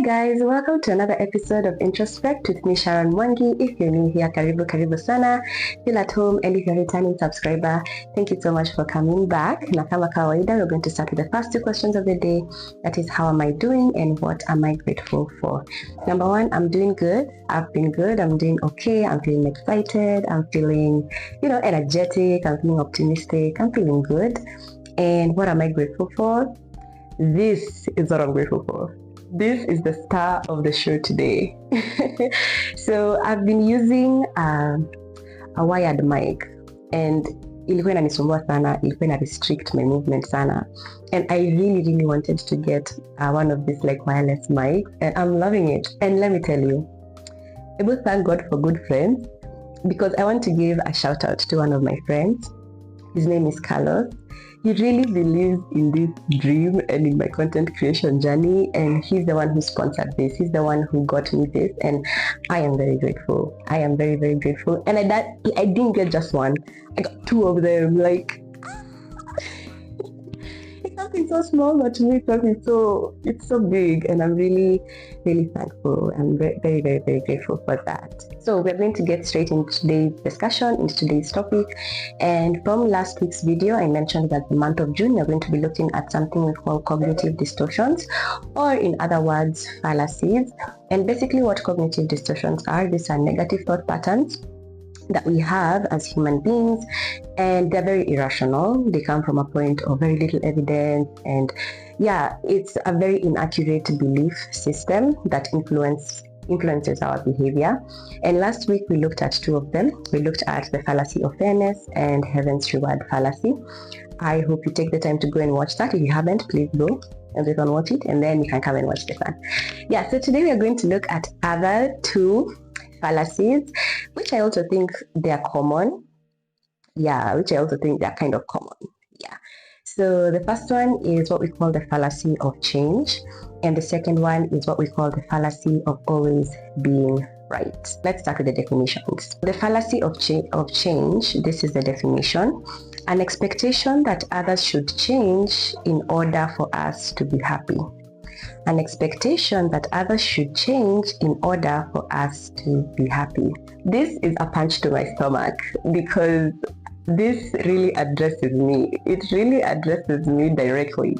guys, welcome to another episode of I.N.T.R.O.S.P.E.C.T with me, Sharon Mwangi. If you're new here, karibu sana, feel at home, and if you're a returning subscriber, thank you so much for coming back. Na kama kawaida, we're going to start with the first two questions of the day. That is, how am I doing and what am I grateful for? Number one, I'm doing good. I've been good. I'm doing okay. I'm feeling excited. I'm feeling, energetic. I'm feeling optimistic. I'm feeling good. And what am I grateful for? This is what I'm grateful for. This is the star of the show today. So I've been using a wired mic and ilikuwa inanisumbua sana, ilikuwa ina restrict my movement sana, and I really wanted to get one of these like wireless mics, and I'm loving it. And let me tell you, I both thank God for good friends, because I want to give a shout out to one of my friends. His name is Carlos. He really believes in this dream and in my content creation journey, and he's the one who sponsored this. He's the one who got me this, and I am very grateful. I am very grateful. And I didn't get just one. I got two of them. Like, it's something so small, but to me it's so big, and I'm really thankful. I'm very grateful for that. So we're going to get straight into today's discussion, into today's topic. And from last week's video, I mentioned that the month of June, we're going to be looking at something we call cognitive distortions, or in other words, fallacies. And basically what cognitive distortions are, these are negative thought patterns that we have as human beings, and they're very irrational. They come from a point of very little evidence, and it's a very inaccurate belief system that influences our behavior. And last week we looked at two of them. We looked at the fallacy of fairness and heaven's reward fallacy. I hope you take the time to go and watch that. If you haven't, please go and click on watch it, and then you can come and watch this one. So today we are going to look at other two fallacies, which I also think they're common. Which I also think they're kind of common. So the first one is what we call the fallacy of change, and the second one is what we call the fallacy of always being right. Let's start with the definitions. The fallacy of change, this is the definition: an expectation that others should change in order for us to be happy. An expectation that others should change in order for us to be happy. This is a punch to my stomach, because this really addresses me. It really addresses me directly,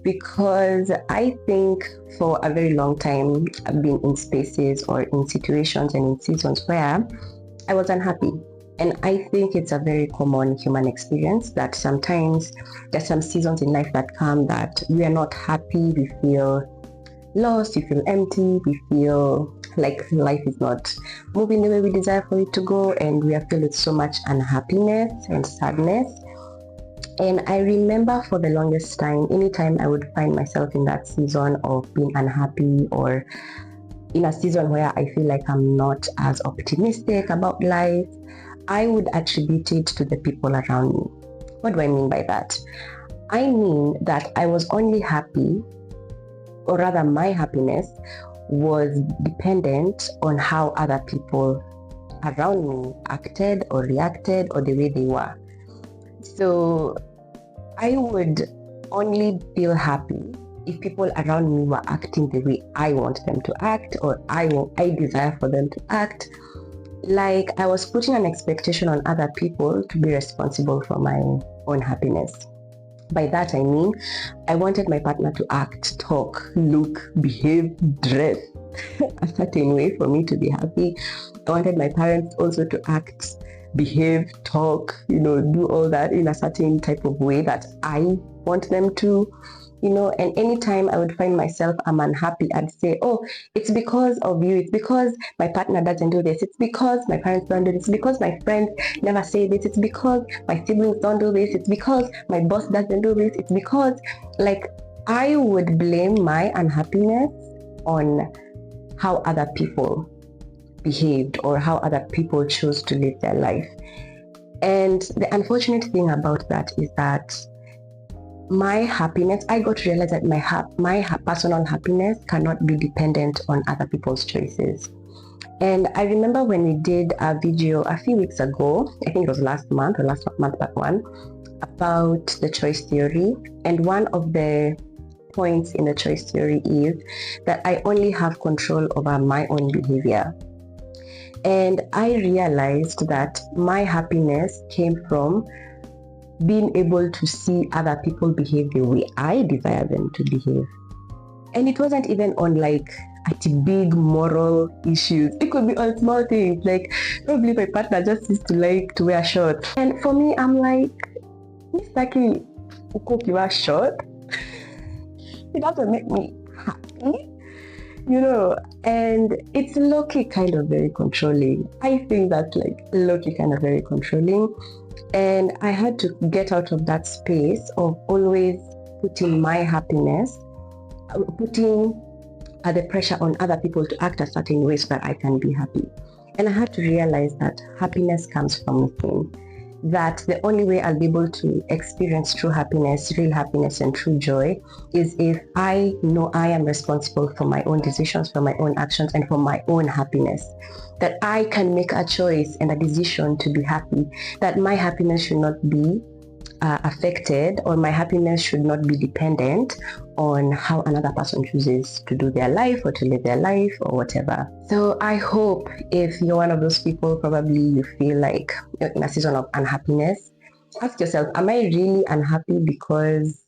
because I think for a very long time I've been in spaces or in situations and in seasons where I was unhappy. And I think it's a very common human experience that sometimes there's some seasons in life that come that we are not happy, we feel lost, we feel empty, we feel like life is not moving the way we desire for it to go, and we are filled with so much unhappiness and sadness. And I remember for the longest time, anytime I would find myself in that season of being unhappy, or in a season where I feel like I'm not as optimistic about life, I would attribute it to the people around me. What do I mean by that? I mean that I was only happy, or rather my happiness was dependent on how other people around me acted or reacted, or the way they were. So I would only feel happy if people around me were acting the way I want them to act, or I desire for them to act. Like I was putting an expectation on other people to be responsible for my own happiness. By that I mean, I wanted my partner to act, talk, look, behave, dress a certain way for me to be happy. I wanted my parents also to act, behave, talk, do all that in a certain type of way that I want them to. And anytime I would find myself I'm unhappy, I'd say, oh, it's because of you, it's because my partner doesn't do this, it's because my parents don't do this, it's because my friends never say this, it's because my siblings don't do this, it's because my boss doesn't do this, it's because, like, I would blame my unhappiness on how other people behaved or how other people chose to live their life. And the unfortunate thing about that is that my happiness, I got to realize that my personal happiness cannot be dependent on other people's choices. And I remember when we did a video a few weeks ago, I think it was last month back one, about the choice theory. And one of the points in the choice theory is that I only have control over my own behavior. And I realized that my happiness came from being able to see other people behave the way I desire them to behave. And it wasn't even on like at big moral issues. It could be on small things, like probably my partner just used to like to wear shorts. And for me, I'm like, Mr. Uko wear short. It doesn't make me happy, and it's low-key kind of very controlling. I think that's like low-key kind of very controlling. And I had to get out of that space of always putting my happiness, putting the pressure on other people to act a certain way so that I can be happy. And I had to realize that happiness comes from within. That the only way I'll be able to experience true happiness, real happiness, and true joy is if I know I am responsible for my own decisions, for my own actions, and for my own happiness. That I can make a choice and a decision to be happy. That my happiness should not be affected, or my happiness should not be dependent on how another person chooses to do their life or to live their life or whatever. So I hope if you're one of those people, probably you feel like you're in a season of unhappiness, ask yourself, am I really unhappy because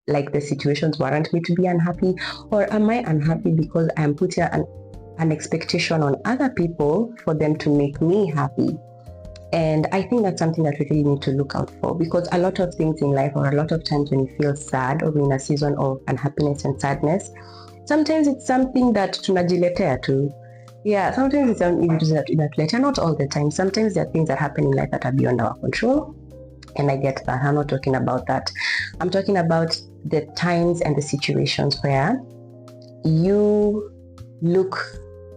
like the situations warrant me to be unhappy, or am I unhappy because I'm putting an expectation on other people for them to make me happy? And I think that's something that we really need to look out for, because a lot of things in life, or a lot of times when you feel sad or in a season of unhappiness and sadness, sometimes it's something that tunajiletea to. Yeah, sometimes it's something that not all the time. Sometimes there are things that happen in life that are beyond our control. And I get that. I'm not talking about that. I'm talking about the times and the situations where you look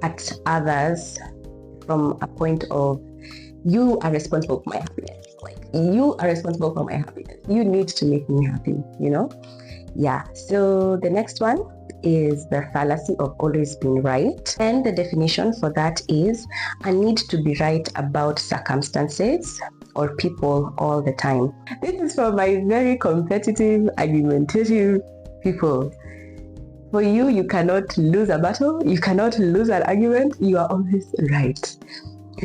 at others from a point of, you are responsible for my happiness. Like, you are responsible for my happiness. You need to make me happy, Yeah. So the next one is the fallacy of always being right. And the definition for that is a need to be right about circumstances or people all the time. This is for my very competitive, argumentative people. For you, you cannot lose a battle. You cannot lose an argument. You are always right.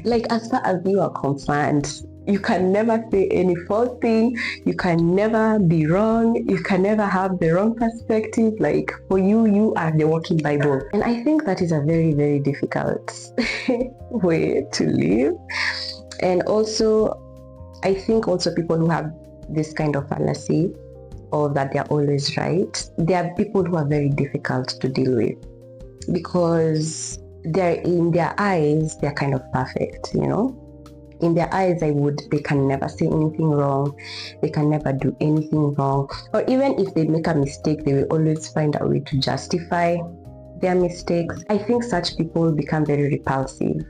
Like, as far as you are concerned, you can never say any false thing. You can never be wrong. You can never have the wrong perspective. Like, for you, you are the walking Bible. And I think that is a very, very difficult way to live. And also, I think also people who have this kind of fallacy, or that they're always right, they are people who are very difficult to deal with, because they're, in their eyes, they're kind of perfect, In their eyes, they can never say anything wrong. They can never do anything wrong. Or even if they make a mistake, they will always find a way to justify their mistakes. I think such people become very repulsive.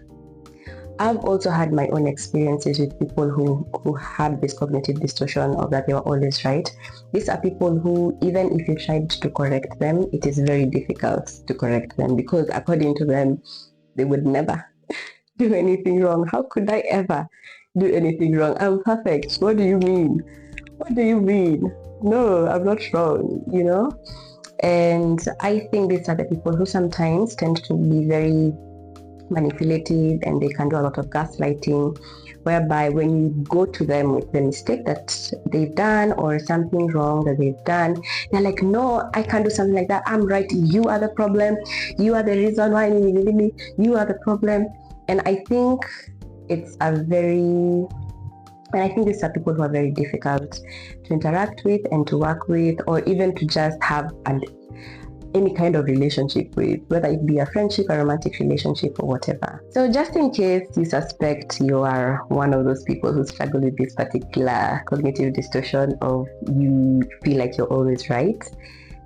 I've also had my own experiences with people who had this cognitive distortion of that they were always right. These are people who, even if you tried to correct them, it is very difficult to correct them, because according to them, they would never do anything wrong. How could I ever do anything wrong? I'm perfect. What do you mean? What do you mean? No, I'm not wrong, And I think these are the people who sometimes tend to be very manipulative, and they can do a lot of gaslighting, whereby when you go to them with the mistake that they've done or something wrong that they've done, they're like, no, I can't do something like that. I'm right. You are the problem. You are the reason why you are the problem. And I think these are people who are very difficult to interact with and to work with, or even to just have any kind of relationship with, whether it be a friendship, a romantic relationship, or whatever. So just in case you suspect you are one of those people who struggle with this particular cognitive distortion of you feel like you're always right,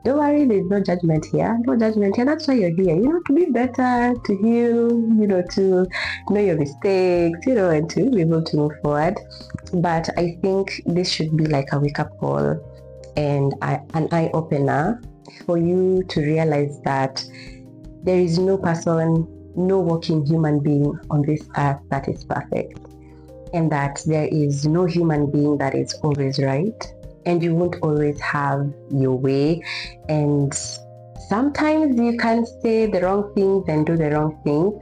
don't worry, there's no judgment here. No judgment here. That's why you're here, to be better, to heal, to know your mistakes, and to be able to move forward. But I think this should be like a wake-up call and an eye-opener for you to realize that there is no person, no walking human being on this earth that is perfect, and that there is no human being that is always right. and you won't always have your way, and sometimes you can say the wrong things and do the wrong things,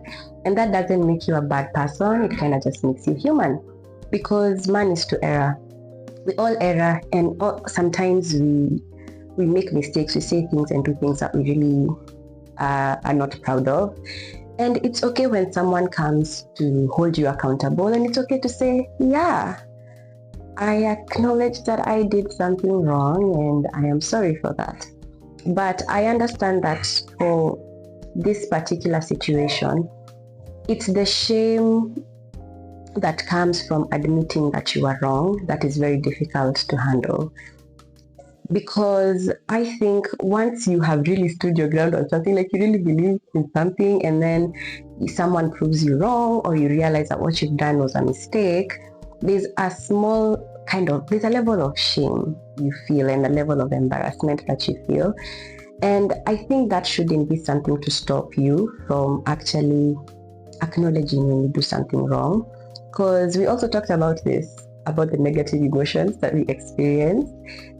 and that doesn't make you a bad person. It kind of just makes you human, because man is to error. We all error, and sometimes we make mistakes. We say things and do things that we really are not proud of. And it's okay when someone comes to hold you accountable, and it's okay to say, yeah, I acknowledge that I did something wrong and I am sorry for that. But I understand that for this particular situation, it's the shame that comes from admitting that you are wrong that is very difficult to handle. Because I think once you have really stood your ground on something, like you really believe in something, and then someone proves you wrong, or you realize that what you've done was a mistake, there's a level of shame you feel and a level of embarrassment that you feel. And I think that shouldn't be something to stop you from actually acknowledging when you do something wrong. Because we also talked about the negative emotions that we experience,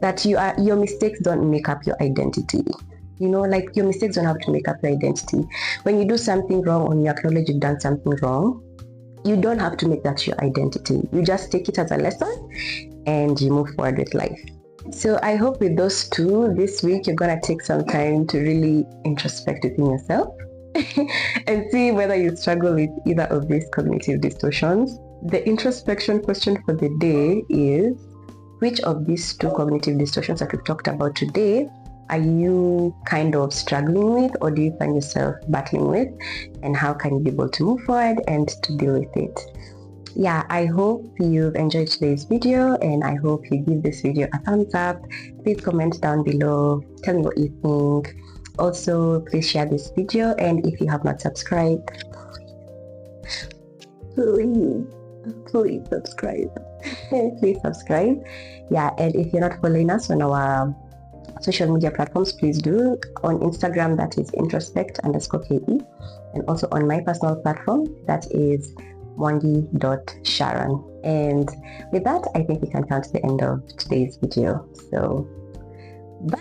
that your mistakes don't make up your identity. Like your mistakes don't have to make up your identity. When you do something wrong, when you acknowledge you've done something wrong, you don't have to make that your identity. You just take it as a lesson and you move forward with life. So I hope with those two, this week you're gonna take some time to really introspect within yourself and see whether you struggle with either of these cognitive distortions. The introspection question for the day is, which of these two cognitive distortions that we've talked about today are you kind of struggling with, or do you find yourself battling with, and how can you be able to move forward and to deal with it? Yeah, I hope you've enjoyed today's video, and I hope you give this video a thumbs up. Please comment down below, tell me what you think. Also, please share this video, and if you have not subscribed, please subscribe. Please subscribe. Yeah, and if you're not following us on our social media platforms, please do. On Instagram, that is introspect_ke, and also on my personal platform, that is mwangi.sharon. And with that, I think we can come to the end of today's video. So, bye!